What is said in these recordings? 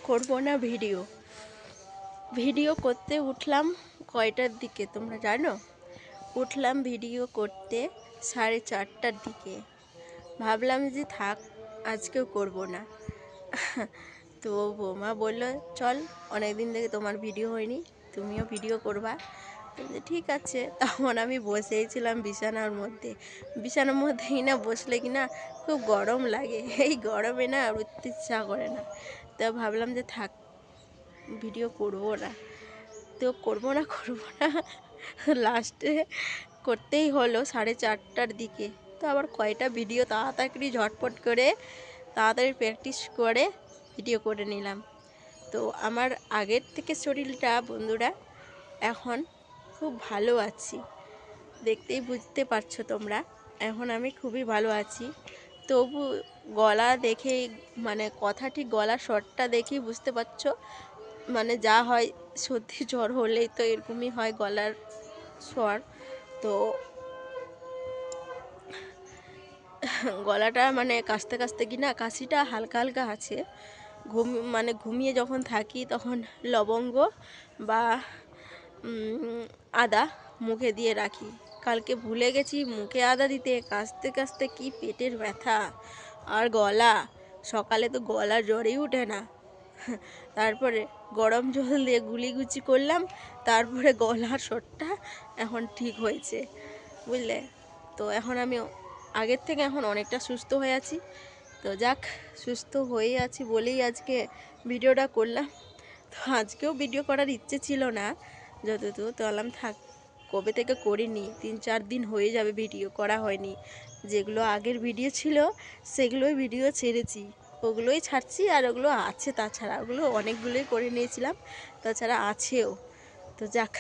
করব না ভিডিও করতে উঠলাম কয়টার দিকে তোমরা জানো? উঠলাম ভিডিও করতে 4:30টার দিকে। ভাবলাম যে থাক, আজকেও করব না। তো বৌমা বলল, চল, অনেক দিন থেকে তোমার ভিডিও হয়নি, তুমিও ভিডিও করবা। ঠিক আছে। তখন আমি বসেই ছিলাম বিছানার মধ্যেই না বসলে কি না খুব গরম লাগে, এই গরমে না আর উঠতে ইচ্ছা করে না। তো ভাবলাম যে থাক, ভিডিও করব না। তো করব না লাস্টে করতেই হলো 4:30টার দিকে। তো আবার কয়টা ভিডিও তাড়াতাড়ি ঝটপট করে তাড়াতাড়ি প্র্যাকটিস করে ভিডিও করে নিলাম। তো আমার আগের থেকে শরীরটা বন্ধুরা এখন খুব ভালো আছি, দেখতেই বুঝতে পারছো তোমরা। এখন আমি খুবই ভালো আছি। তবু গলা দেখেই মানে কথা ঠিক গলার স্বরটা দেখেই বুঝতে পারছো, মানে যা হয় সর্দি জ্বর হলেই তো এরকমই হয় গলার স্বর। তো গলাটা মানে কাশতে কাশতে কি না কাশিটা হালকা হালকা আছে। ঘুমিয়ে যখন থাকি তখন লবঙ্গ বা আদা মুখে দিয়ে রাখি। কালকে ভুলে গেছি মুখে আদা দিতে, কাশতে কাশতে কি পেটের ব্যথা আর গলা, সকালে তো গলা জ্বরেই ওঠে না। তারপরে গরম জল দিয়ে গুলিগুচি করলাম, তারপরে গলার স্বরটা এখন ঠিক হয়েছে, বুঝলে? তো এখন আমি আগের থেকে এখন অনেকটা সুস্থ হয়ে আছি। তো যাক, সুস্থ হয়ে আছি বলেই আজকে ভিডিওটা করলাম। তো আজকেও ভিডিও করার ইচ্ছে ছিল না যতদূর, তো বললাম থাক, কবে থেকে করিনি, 3-4 দিন হয়ে যাবে ভিডিও করা হয়নি। যেগুলো আগের ভিডিও ছিল সেগুলোই ভিডিও ছেড়েছি, ওগুলোই ছাড়ছি। আর ওগুলো আছে, তাছাড়া ওগুলো অনেকগুলোই করে নিয়েছিলাম, তাছাড়া আছেও। তো যাক,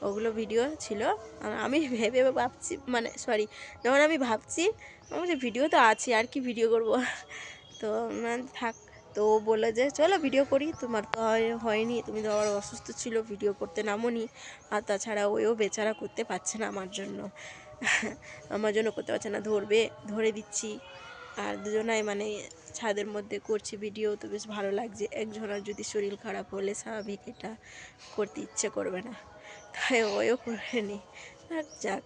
ওগুলো ভিডিও ছিল। আমি ভেবে ভাবছি, মানে সরি, যখন আমি ভাবছি আমার যে ভিডিও তো আছে, আর কি ভিডিও করব। তো থাক। তো ও বললো যে চলো ভিডিও করি, তোমার তো হয়নি, তুমি তো আবার অসুস্থ ছিল, ভিডিও করতে নামোনি। আর তাছাড়া ওও বেচারা করতে পারছে না আমার জন্য করতে পারছে না, ধরে দিচ্ছি। আর দুজনাই মানে ছাদের মধ্যে করছি ভিডিও, তো বেশ ভালো লাগছে। একজনের যদি শরীর খারাপ হলে স্বাভাবিক এটা করতে ইচ্ছে করবে না, তাই ওও করে নি। যাক,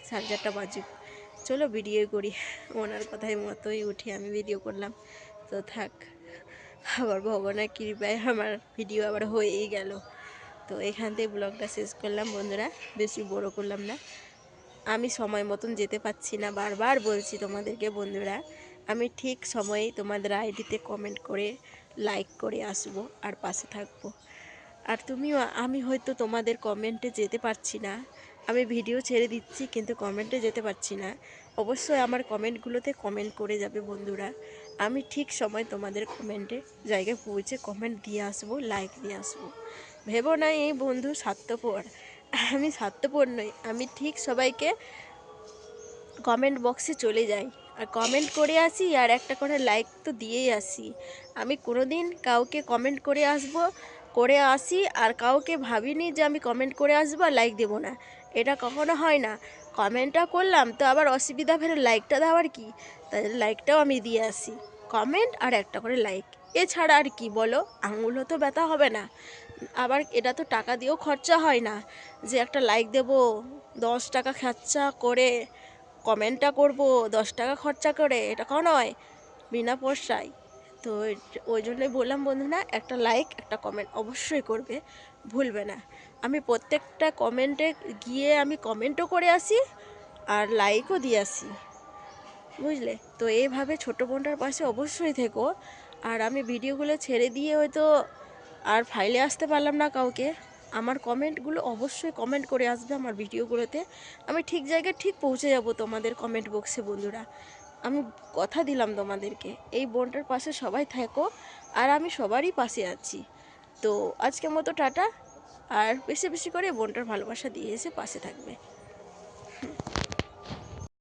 4:30 বাজুক, চলো ভিডিও করি। ওনার কথাই মতোই উঠে আমি ভিডিও করলাম। তো থাক, আবার ভগবানের কৃপায় আমার ভিডিও আবার হয়েই গেল। তো এখান থেকে ব্লগটা শেষ করলাম বন্ধুরা, বেশি বড় করলাম না। আমি সময় মতন যেতে পারছি না, বারবার বলছি তোমাদেরকে বন্ধুরা, আমি ঠিক সময়ে তোমাদের আইডিতে কমেন্ট করে লাইক করে আসবো আর পাশে থাকবো। আর আমি হয়তো তোমাদের কমেন্টে যেতে পারছি না, আমি ভিডিও ছেড়ে দিচ্ছি কিন্তু কমেন্টে যেতে পারছি না। অবশ্যই আমার কমেন্টগুলোতে কমেন্ট করে যাবে বন্ধুরা, আমি ঠিক সময় তোমাদের কমেন্টে জায়গায় পৌঁছে কমেন্ট দিয়ে আসবো, লাইক দিয়ে আসবো। ভেবো না এই বন্ধু স্বার্থপর, আমি স্বার্থপর নই, আমি ঠিক সবাইকে কমেন্ট বক্সে চলে যাই আর কমেন্ট করে আসি, আর একটা করে লাইক তো দিয়েই আসি। আমি কোনো দিন কাউকে কমেন্ট করে আসি আর কাউকে ভাবিনি যে আমি কমেন্ট করে আসবো আর লাইক দেবো না, এটা কখনো হয় না। কমেন্টটা করলাম তো আবার অসুবিধা ফের লাইকটা দেওয়ার কি, তাই লাইকটাও আমি দিয়ে আসি। কমেন্ট আর একটা করে লাইক, এছাড়া আর কি বলো, আঙুলও তো ব্যথা হবে না। আবার এটা তো টাকা দিয়েও খরচা হয় না যে একটা লাইক দেবো, 10 টাকা খরচা করে কমেন্টটা করব, 10 টাকা খরচা করে, এটা কোনো নয়, বিনা পয়সায়। তো ওই জন্যই বললাম বন্ধুরা, একটা লাইক একটা কমেন্ট অবশ্যই করবে, ভুলবে না। আমি প্রত্যেকটা কমেন্টে গিয়ে আমি কমেন্টও করে আসি আর লাইকও দিয়ে আসি, বুঝলে? তো এইভাবে ছোটো বোনটার পাশে অবশ্যই থেকো। আর আমি ভিডিওগুলো ছেড়ে দিয়ে হয়তো আর ফাইলে আসতে পারলাম না কাউকে, আমার কমেন্টগুলো অবশ্যই কমেন্ট করে আসবে আমার ভিডিওগুলোতে, আমি ঠিক জায়গায় ঠিক পৌঁছে যাব তোমাদের কমেন্ট বক্সে বন্ধুরা। আমি কথা দিলাম তোমাদেরকে, এই বোনটার পাশে সবাই থেকো, আর আমি সবারই পাশে আছি। তো আজকের মতো টাটা, আর বেশি বেশি করে বোনটার ভালোবাসা দিয়ে এসে পাশে থাকবে।